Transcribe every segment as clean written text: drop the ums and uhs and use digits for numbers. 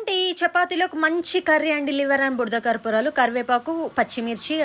ఏంటి చపాతీలోకి మంచి కర్రీ అండి. లివర్ అండ్ బుడద కర్పూరాలు, కరివేపాకు, పచ్చిమిర్చి,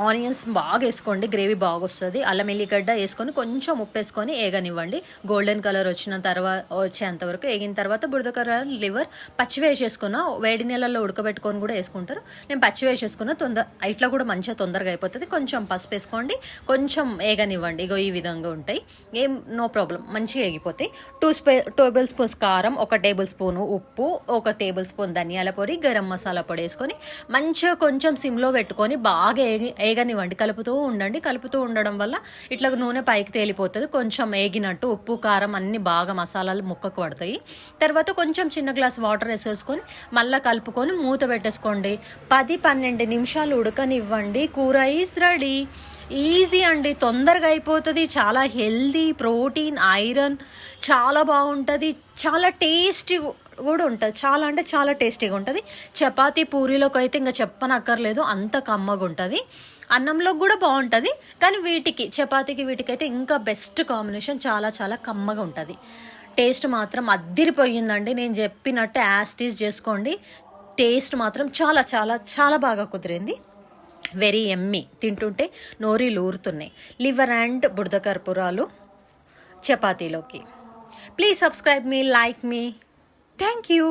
ఆనియన్స్ బాగా వేసుకోండి. గ్రేవీ బాగా వస్తుంది. అల్లం ఎల్లిగడ్డ వేసుకొని కొంచెం ఉప్పు వేసుకొని ఏగనివ్వండి. గోల్డెన్ కలర్ వచ్చిన తర్వాత వచ్చేంత వరకు ఏగిన తర్వాత బుడద కర్ర లివర్ పచ్చి వేసేసుకున్న వేడి నీళ్ళల్లో ఉడకబెట్టుకొని కూడా వేసుకుంటారు. నేను పచ్చి వేసేసుకున్న ఇట్లా కూడా మంచిగా తొందరగా అయిపోతుంది. కొంచెం పసుపు వేసుకోండి, కొంచెం ఏగనివ్వండి. ఇగో ఈ విధంగా ఉంటాయి. ఏం నో ప్రాబ్లం, మంచిగా ఏగిపోతాయి. 2 టేబుల్ స్పూన్స్ కారం, 1 టేబుల్ స్పూను ఉప్పు, 1 టేబుల్ స్పూన్ ధనియాల పొడి, గరం మసాలా పొడి వేసుకొని మంచిగా కొంచెం సిమ్లో పెట్టుకొని బాగా ఏగనివ్వండి. కలుపుతూ ఉండండి. కలుపుతూ ఉండడం వల్ల ఇట్లా నూనె పైకి తేలిపోతుంది. కొంచెం ఏగినట్టు ఉప్పు కారం అన్ని బాగా మసాలాలు ముక్కకు పడతాయి. తర్వాత కొంచెం చిన్న గ్లాస్ వాటర్ వేసేసుకొని మళ్ళీ కలుపుకొని మూత పెట్టేసుకోండి. 10-12 నిమిషాలు ఉడకనివ్వండి. కూర ఈజ్ రెడీ. ఈజీ అండి, తొందరగా అయిపోతుంది. చాలా హెల్దీ, ప్రోటీన్, ఐరన్ చాలా బాగుంటుంది. చాలా టేస్టీ కూడా ఉంటుంది. చాలా అంటే చాలా టేస్టీగా ఉంటుంది. చపాతీ పూరీలోకి అయితే ఇంకా చెప్పనక్కర్లేదు, అంత కమ్మగా ఉంటుంది. అన్నంలో కూడా బాగుంటుంది, కానీ చపాతీకి వీటికైతే ఇంకా బెస్ట్ కాంబినేషన్. చాలా చాలా కమ్మగా ఉంటుంది. టేస్ట్ మాత్రం అద్దిరిపోయిందండి. నేను చెప్పినట్టు యాస్టీస్ చేసుకోండి. టేస్ట్ మాత్రం చాలా చాలా చాలా బాగా కుదిరింది. Very Emmy. తింటుంటే నోరీలు ఊరుతున్నాయి. లివర్ అండ్ బుడద కర్పూరాలు చపాతీలోకి. Please subscribe me, like me. Thank you.